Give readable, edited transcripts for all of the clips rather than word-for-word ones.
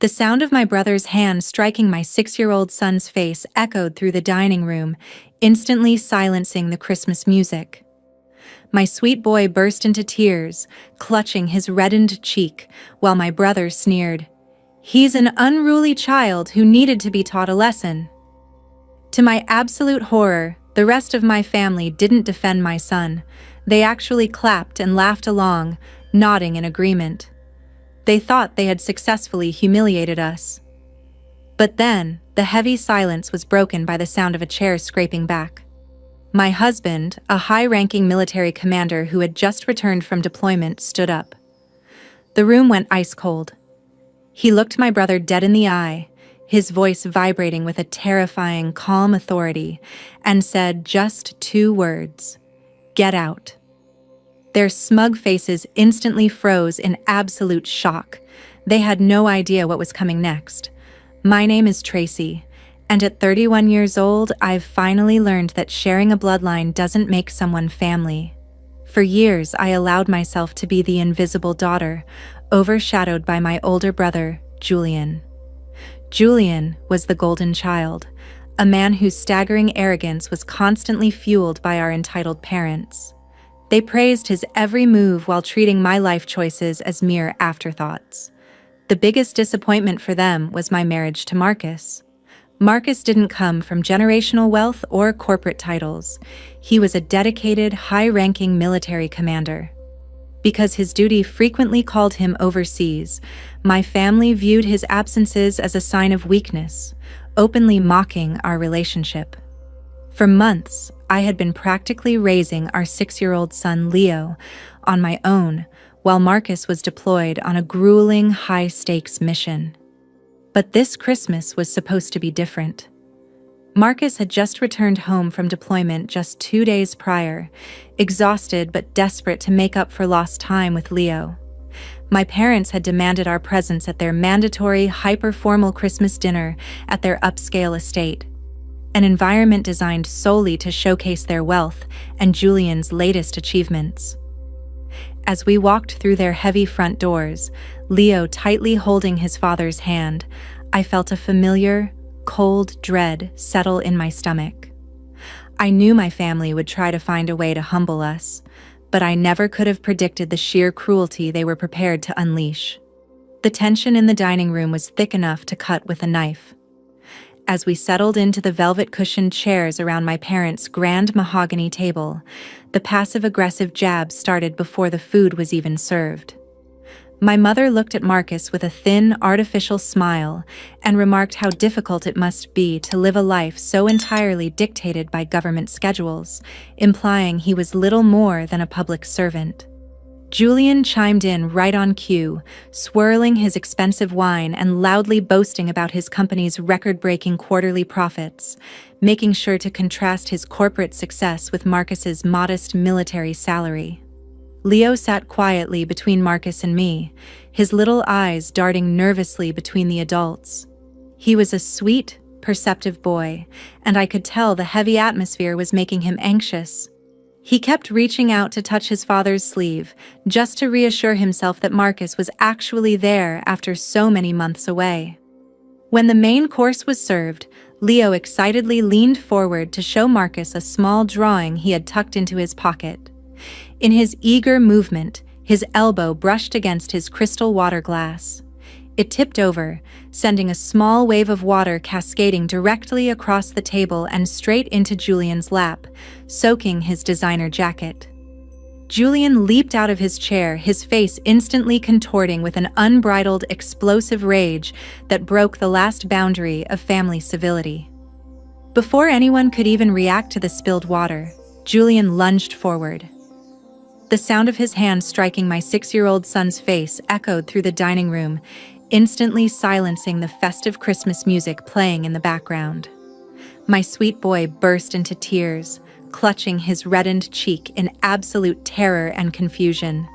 The sound of my brother's hand striking my 6-year-old son's face echoed through the dining room, instantly silencing the Christmas music. My sweet boy burst into tears, clutching his reddened cheek, while my brother sneered, "He's an unruly child who needed to be taught a lesson." To my absolute horror, the rest of my family didn't defend my son. They actually clapped and laughed along, nodding in agreement. They thought they had successfully humiliated us. But then, the heavy silence was broken by the sound of a chair scraping back. My husband, a high-ranking military commander who had just returned from deployment, stood up. The room went ice-cold. He looked my brother dead in the eye, his voice vibrating with a terrifying, calm authority, and said just 2 words, "Get out." Their smug faces instantly froze in absolute shock. They had no idea what was coming next. My name is Tracy, and at 31 years old, I've finally learned that sharing a bloodline doesn't make someone family. For years, I allowed myself to be the invisible daughter, overshadowed by my older brother, Julian. Julian was the golden child, a man whose staggering arrogance was constantly fueled by our entitled parents. They praised his every move while treating my life choices as mere afterthoughts. The biggest disappointment for them was my marriage to Marcus. Marcus didn't come from generational wealth or corporate titles. He was a dedicated, high-ranking military commander. Because his duty frequently called him overseas, my family viewed his absences as a sign of weakness, openly mocking our relationship. For months, I had been practically raising our 6-year-old son Leo on my own, while Marcus was deployed on a grueling, high-stakes mission. But this Christmas was supposed to be different. Marcus had just returned home from deployment just 2 days prior, exhausted but desperate to make up for lost time with Leo. My parents had demanded our presence at their mandatory, hyper-formal Christmas dinner at their upscale estate, an environment designed solely to showcase their wealth and Julian's latest achievements. As we walked through their heavy front doors, Leo tightly holding his father's hand, I felt a familiar, cold dread settle in my stomach. I knew my family would try to find a way to humble us, but I never could have predicted the sheer cruelty they were prepared to unleash. The tension in the dining room was thick enough to cut with a knife. As we settled into the velvet-cushioned chairs around my parents' grand mahogany table, the passive-aggressive jabs started before the food was even served. My mother looked at Marcus with a thin, artificial smile and remarked how difficult it must be to live a life so entirely dictated by government schedules, implying he was little more than a public servant. Julian chimed in right on cue, swirling his expensive wine and loudly boasting about his company's record-breaking quarterly profits, making sure to contrast his corporate success with Marcus's modest military salary. Leo sat quietly between Marcus and me, his little eyes darting nervously between the adults. He was a sweet, perceptive boy, and I could tell the heavy atmosphere was making him anxious. He kept reaching out to touch his father's sleeve, just to reassure himself that Marcus was actually there after so many months away. When the main course was served, Leo excitedly leaned forward to show Marcus a small drawing he had tucked into his pocket. In his eager movement, his elbow brushed against his crystal water glass. It tipped over, sending a small wave of water cascading directly across the table and straight into Julian's lap, soaking his designer jacket. Julian leaped out of his chair, his face instantly contorting with an unbridled, explosive rage that broke the last boundary of family civility. Before anyone could even react to the spilled water, Julian lunged forward. The sound of his hand striking my 6-year-old son's face echoed through the dining room, instantly silencing the festive Christmas music playing in the background. My sweet boy burst into tears, clutching his reddened cheek in absolute terror and confusion.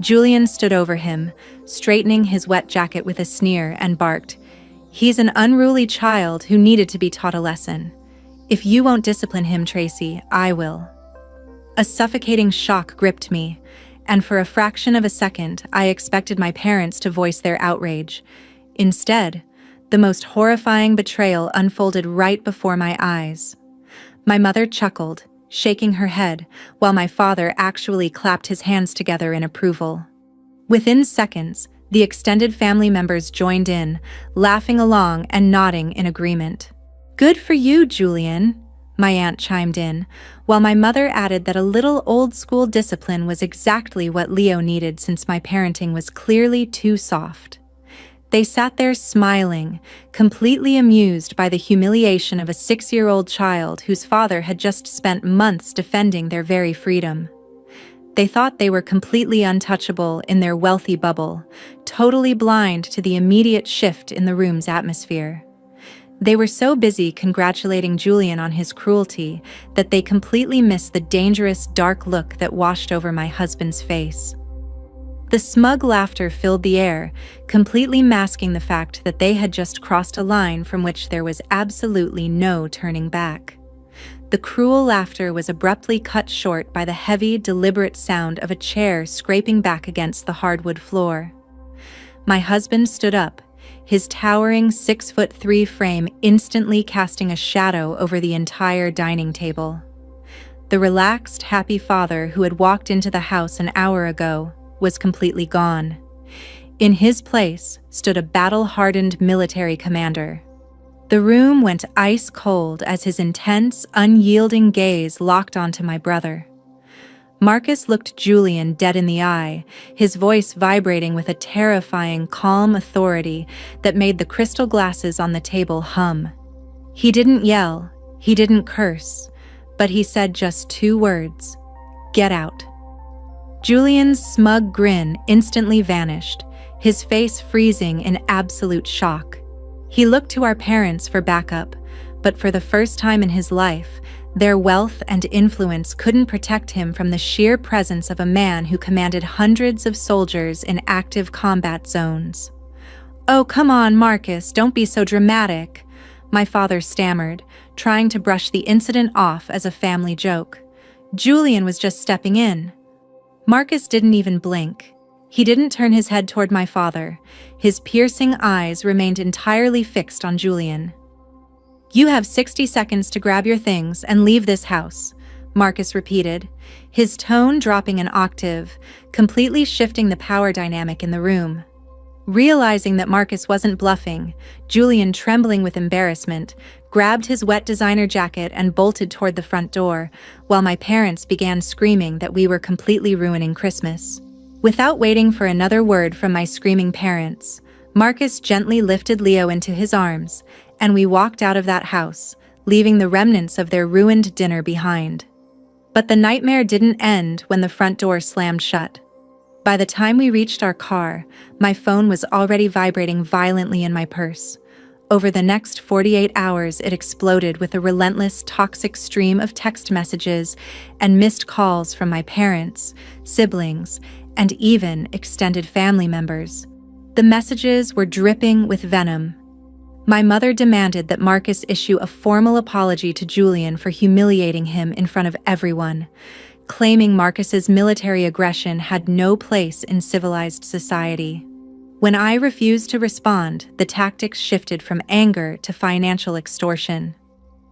Julian stood over him, straightening his wet jacket with a sneer, and barked, "He's an unruly child who needed to be taught a lesson. If you won't discipline him, Tracy, I will." A suffocating shock gripped me, and for a fraction of a second, I expected my parents to voice their outrage. Instead, the most horrifying betrayal unfolded right before my eyes. My mother chuckled, shaking her head, while my father actually clapped his hands together in approval. Within seconds, the extended family members joined in, laughing along and nodding in agreement. "Good for you, Julian," my aunt chimed in, while my mother added that a little old-school discipline was exactly what Leo needed since my parenting was clearly too soft. They sat there smiling, completely amused by the humiliation of a 6-year-old child whose father had just spent months defending their very freedom. They thought they were completely untouchable in their wealthy bubble, totally blind to the immediate shift in the room's atmosphere. They were so busy congratulating Julian on his cruelty that they completely missed the dangerous, dark look that washed over my husband's face. The smug laughter filled the air, completely masking the fact that they had just crossed a line from which there was absolutely no turning back. The cruel laughter was abruptly cut short by the heavy, deliberate sound of a chair scraping back against the hardwood floor. My husband stood up, his towering 6'3" frame instantly casting a shadow over the entire dining table. The relaxed, happy father who had walked into the house an hour ago was completely gone. In his place stood a battle-hardened military commander. The room went ice cold as his intense, unyielding gaze locked onto my brother. Marcus looked Julian dead in the eye, his voice vibrating with a terrifying, calm authority that made the crystal glasses on the table hum. He didn't yell, he didn't curse, but he said just 2 words: "Get out." Julian's smug grin instantly vanished, his face freezing in absolute shock. He looked to our parents for backup, but for the first time in his life, their wealth and influence couldn't protect him from the sheer presence of a man who commanded hundreds of soldiers in active combat zones. "Oh, come on, Marcus, don't be so dramatic," my father stammered, trying to brush the incident off as a family joke. "Julian was just stepping in." Marcus didn't even blink. He didn't turn his head toward my father. His piercing eyes remained entirely fixed on Julian. "You have 60 seconds to grab your things and leave this house," Marcus repeated, his tone dropping an octave, completely shifting the power dynamic in the room. Realizing that Marcus wasn't bluffing, Julian, trembling with embarrassment, grabbed his wet designer jacket and bolted toward the front door, while my parents began screaming that we were completely ruining Christmas. Without waiting for another word from my screaming parents, Marcus gently lifted Leo into his arms, and we walked out of that house, leaving the remnants of their ruined dinner behind. But the nightmare didn't end when the front door slammed shut. By the time we reached our car, my phone was already vibrating violently in my purse. Over the next 48 hours, it exploded with a relentless, toxic stream of text messages and missed calls from my parents, siblings, and even extended family members. The messages were dripping with venom. My mother demanded that Marcus issue a formal apology to Julian for humiliating him in front of everyone, claiming Marcus's military aggression had no place in civilized society. When I refused to respond, the tactics shifted from anger to financial extortion.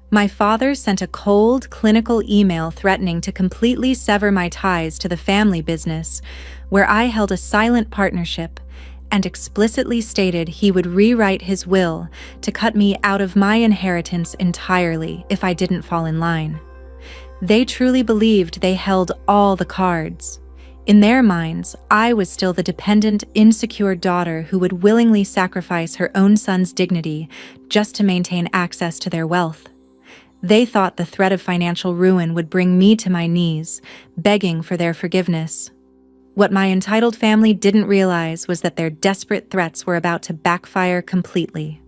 My father sent a cold, clinical email threatening to completely sever my ties to the family business, where I held a silent partnership, and explicitly stated he would rewrite his will to cut me out of my inheritance entirely if I didn't fall in line. They truly believed they held all the cards. In their minds, I was still the dependent, insecure daughter who would willingly sacrifice her own son's dignity just to maintain access to their wealth. They thought the threat of financial ruin would bring me to my knees, begging for their forgiveness. What my entitled family didn't realize was that their desperate threats were about to backfire completely.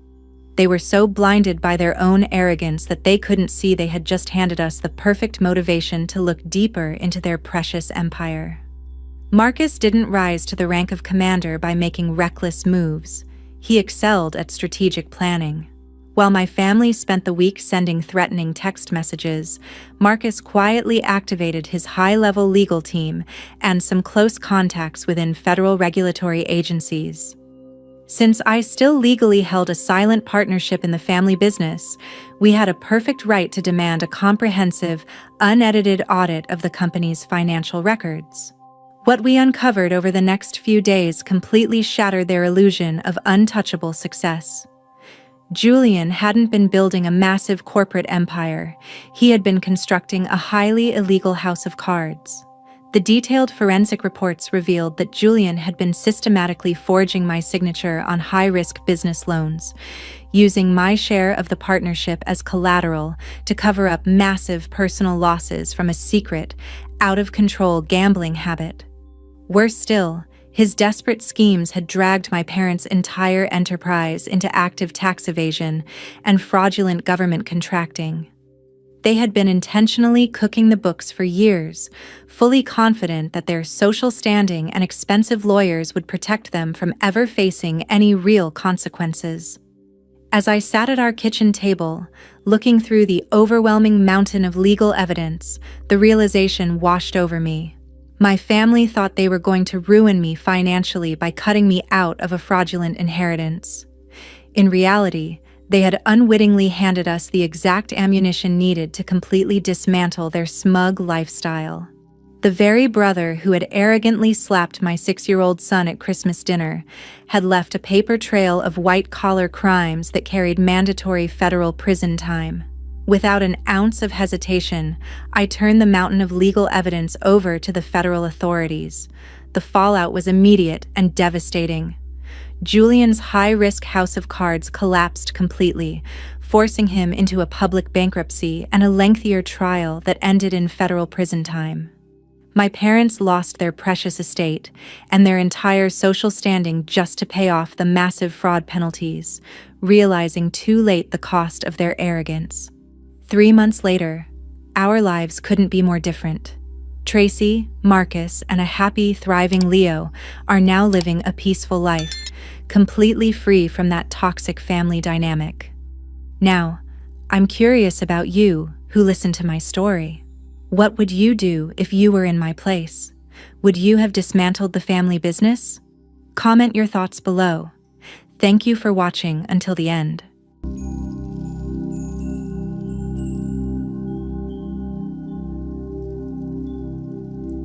They were so blinded by their own arrogance that they couldn't see they had just handed us the perfect motivation to look deeper into their precious empire. Marcus didn't rise to the rank of commander by making reckless moves. He excelled at strategic planning. While my family spent the week sending threatening text messages, Marcus quietly activated his high-level legal team and some close contacts within federal regulatory agencies. Since I still legally held a silent partnership in the family business, we had a perfect right to demand a comprehensive, unedited audit of the company's financial records. What we uncovered over the next few days completely shattered their illusion of untouchable success. Julian hadn't been building a massive corporate empire. He had been constructing a highly illegal house of cards. The detailed forensic reports revealed that Julian had been systematically forging my signature on high-risk business loans, using my share of the partnership as collateral to cover up massive personal losses from a secret, out-of-control gambling habit. Worse still, his desperate schemes had dragged my parents' entire enterprise into active tax evasion and fraudulent government contracting. They had been intentionally cooking the books for years, fully confident that their social standing and expensive lawyers would protect them from ever facing any real consequences. As I sat at our kitchen table, looking through the overwhelming mountain of legal evidence, the realization washed over me. My family thought they were going to ruin me financially by cutting me out of a fraudulent inheritance. In reality, they had unwittingly handed us the exact ammunition needed to completely dismantle their smug lifestyle. The very brother who had arrogantly slapped my 6-year-old son at Christmas dinner had left a paper trail of white-collar crimes that carried mandatory federal prison time. Without an ounce of hesitation, I turned the mountain of legal evidence over to the federal authorities. The fallout was immediate and devastating. Julian's high-risk house of cards collapsed completely, forcing him into a public bankruptcy and a lengthier trial that ended in federal prison time. My parents lost their precious estate and their entire social standing just to pay off the massive fraud penalties, realizing too late the cost of their arrogance. 3 months later, our lives couldn't be more different. Tracy, Marcus, and a happy, thriving Leo are now living a peaceful life, completely free from that toxic family dynamic. Now, I'm curious about you who listened to my story. What would you do if you were in my place? Would you have dismantled the family business? Comment your thoughts below. Thank you for watching until the end.